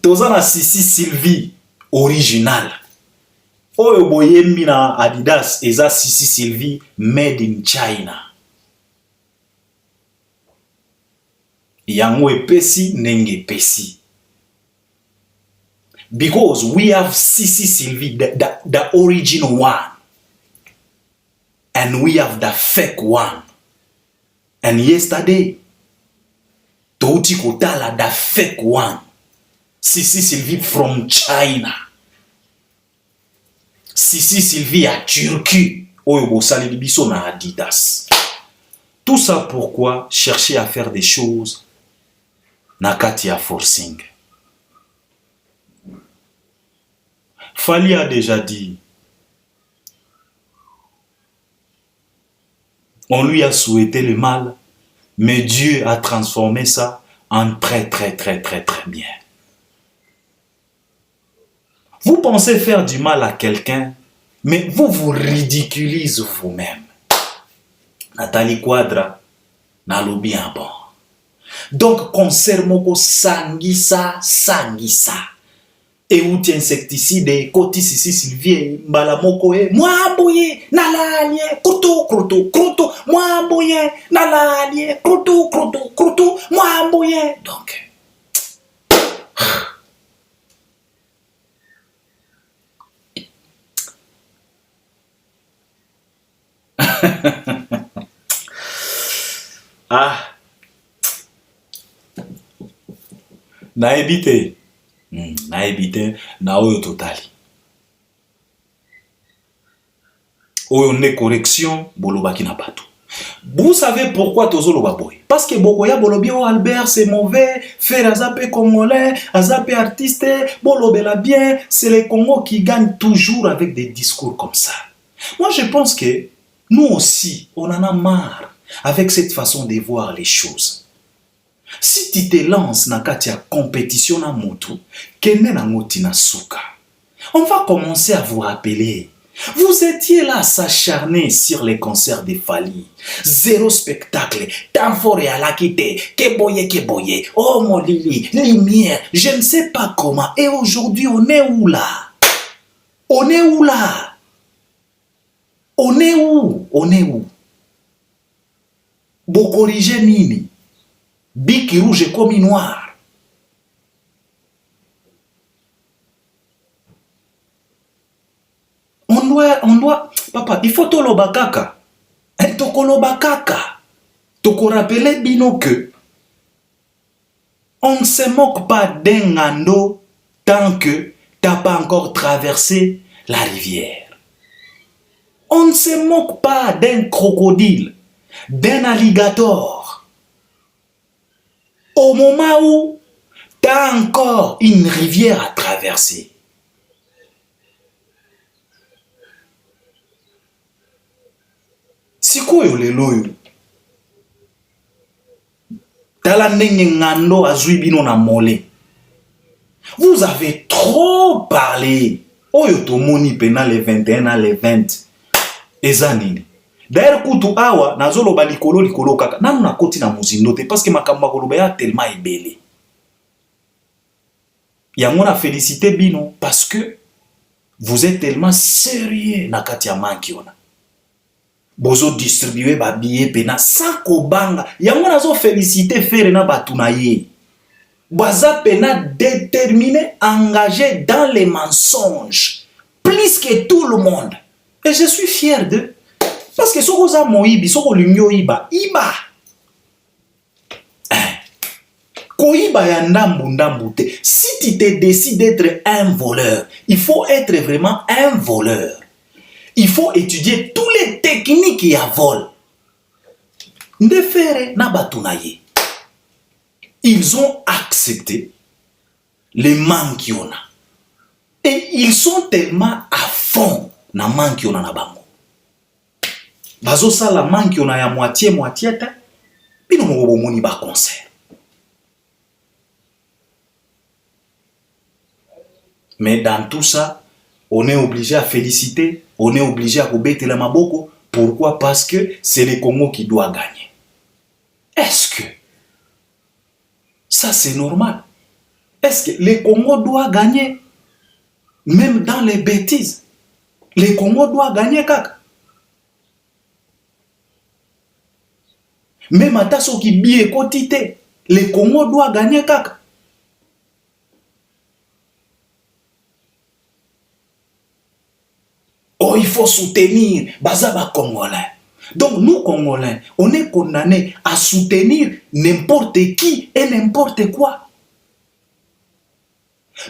Tozana Sisi Sylvie original. Oyo boyembi na Adidas eza Sisi Sylvie made in China. Yango epesi nenge pesi. Because we have Sisi Sylvie, the original one. And we have the fake one. And yesterday, Touti Kotala, the fake one. Sisi Sylvie from China. Sisi Sylvie à Turquie. Oyo sali libiso na Adidas. Tout ça pourquoi chercher à faire des choses nakati ya forcing. Fali a déjà dit, on lui a souhaité le mal, mais Dieu a transformé ça en très bien. Vous pensez faire du mal à quelqu'un, mais vous vous ridiculisez vous-même. Nathalie Quadra, nalobi en bon. Donc, concert moko sangisa. Et outi insecticide, koti Sisi Sylvie, mbala moko mwamboye, nalalie, kruto, mwamboye, nalalie, kruto, mwamboye. Donc, ah, na ebite, na oyo totali. Oyo ne correction, bolobaki na bato. Vous savez pourquoi tozolo baboy? Parce que bokoya bolobi o Albert c'est mauvais, faire azape congolais, azape artiste, bolobela bien, c'est le Congo qui gagne toujours avec des discours comme ça. Moi je pense que nous aussi, on en a marre avec cette façon de voir les choses. Si tu te lances dans la compétition na motu, on va commencer à vous rappeler. Vous étiez là à s'acharner sur les concerts de Fali. Zéro spectacle, tant fort et à la quitter, keboye, oh mon lili, lumière, je ne sais pas comment. Et aujourd'hui, on est où là? On est où là? On est où? On est où? Bokorige nini? Biki rouge comme noir. On doit, papa, il faut toloba kaka. Tokoloba kaka. Toko rappeler bino que on ne se moque pas d'un ando tant que t'as pas encore traversé la rivière. On ne se moque pas d'un crocodile, d'un alligator. Au moment où tu as encore une rivière à traverser. C'est quoi le loyo? Vous avez trop parlé. Oyo tomoni pena les 21 les 20. Ezanini. D'ailleurs, kutu awa, nazolo ba likolo kaka. Nanu na koti na muzindo te parce que makamba koloba ya tellement ebele. Yango na félicité bino parce que vous êtes tellement sérieux na kati ya mankiona. Bozo distribuer ba billet pena sans kobanga. Yango nazo félicité faire na batuna ye. Baza pena déterminé, engagé dans les mensonges. Plus que tout le monde. Et je suis fier d'eux. Parce que soko za moibi, soko lumyo iba. Koyiba ya ndambu ndambu te. Si tu te décides d'être un voleur, il faut être vraiment un voleur. Il faut étudier toutes les techniques qui a vol. Ndefere na batunaye. Ils ont accepté les manques qu'il y en a. Et ils sont tellement à fond na manque qu'il y en a na bango. Bazo sa la manque qu'il y en a ya moitié te. Bino mo moni ba concert. Mais dans tout ça, on est obligé à féliciter, on est obligé à couper la maboko. Pourquoi? Parce que c'est le Congo qui doit gagner. Est-ce que ça c'est normal? Est-ce que le Congo doit gagner? Même dans les bêtises, le Congo doit gagner kaka. Même à tasso qui bien quotité, le Congo doit gagner kaka. Oh, il faut soutenir Bazaba Congolais. Donc nous Congolais, on est condamnés à soutenir n'importe qui et n'importe quoi.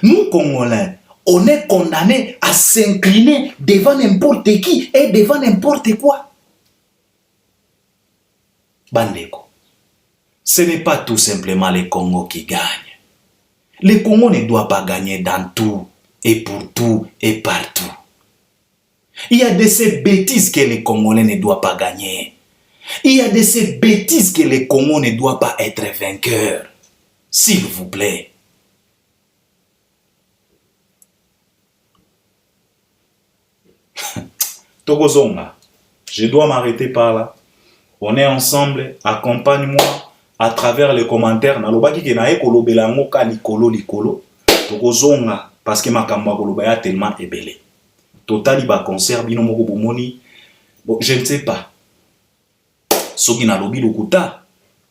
Nous Congolais, on est condamnés à s'incliner devant n'importe qui et devant n'importe quoi. Bandeko, ce n'est pas tout simplement le Congo qui gagne. Le Congo ne doit pas gagner dans tout et pour tout et partout. Il y a de ces bêtises que les Congolais ne doivent pas gagner. Il y a de ces bêtises que les Congo ne doivent pas être vainqueurs. S'il vous plaît. Tokozonga, je dois m'arrêter par là. On est ensemble, accompagne-moi à travers les commentaires. Nalobaki ke na ekolo belango ka likolo. Tokozonga parce que ma kamba koloba ya tellement ébélé. Total ba concert bino moko bomoni. Bon, je ne sais pas. Soki na lobi lokuta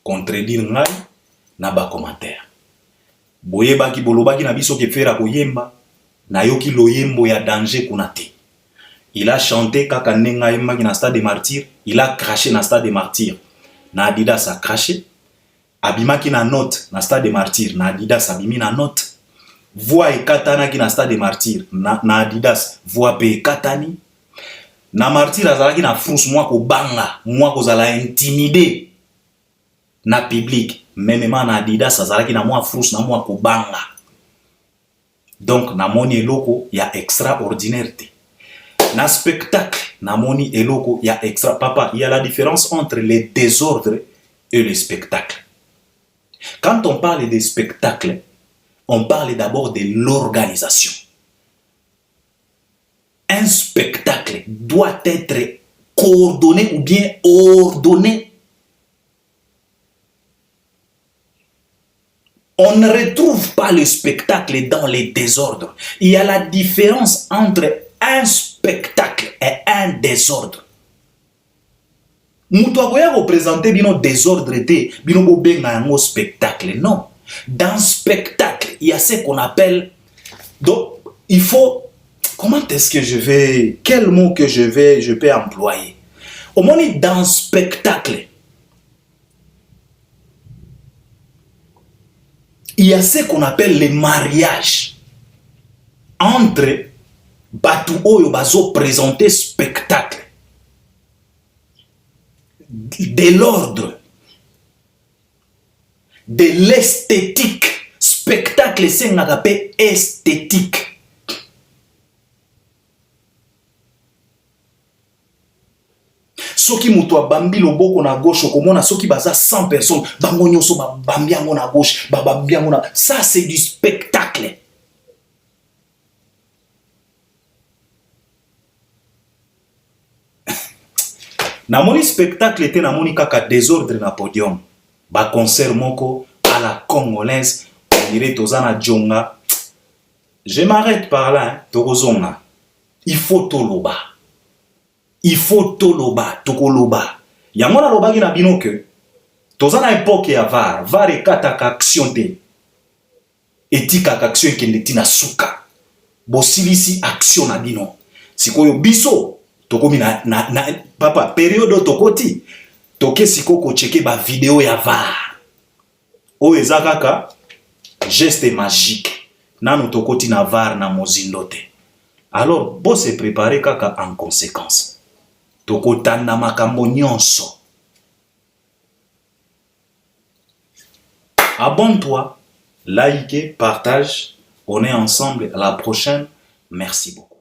contredire ngai na ba commentaire. Boyeba ki bolobaki na biso ke fera koyemba na yoki loyembo ya danger kuna te. Il a chanté kaka nenga yemba na stade des martyrs, il a craché na stade des martyrs. Na Adidas a craché. Abimaki na note na stade des martyrs, na Adidas abimi na note. Voix et katana qui na stade des martyrs na Adidas voix pe katani na martyr azalaki na France moi ko banga moi ko zala intimider na public même na Adidas azalaki na moi France na moi ko banga. Donc na moni eloko ya extraordinaire te. Na spectacle na moni eloko ya extra. Papa, il y a la différence entre les désordres et le spectacle. Quand on parle des spectacles, on parle d'abord de l'organisation. Un spectacle doit être coordonné ou bien ordonné. On ne retrouve pas le spectacle dans les désordres. Il y a la différence entre un spectacle et un désordre. Nous devons représenter bino désordre te bino bobenga yango spectacle. Non. Dans spectacle, il y a ce qu'on appelle. Donc, il faut. Comment est-ce que je vais. Quel mot que je peux employer? Au moins, dans spectacle, il y a ce qu'on appelle les mariages entre Batu Oyo Bazo présenter spectacle. De l'ordre. De l'esthétique. Spectacle, c'est un appel esthétique. Soki muto bambi loboko na gauche, komona soki baza 100 personnes, bango nyoso ba bambi yango na gauche, ba bambi yango na. Ça c'est du spectacle. Na moni spectacle était na moni kaka désordre na podium. Ba concert moko à la congolaise, on dirait tozana djonga. Je m'arrête par là, hein, tokozonga. Il faut toloba. Il faut toloba, tokoloba. Yango na lobaki na bino que tozana époque ya var, var ekataka action te. Etika action ekende tina suka. Bosilisi action na bino. Sikoyo biso tokomi na papa période tokoti toke sikoko cheke ba vidéo ya var. oyo eza kaka geste magique nanu tokoti na var na mozindo te. Alors bo se préparer kaka en conséquence tokotanda makambo nyonso. Abonne-toi, like, partage, on est ensemble, à la prochaine, merci beaucoup.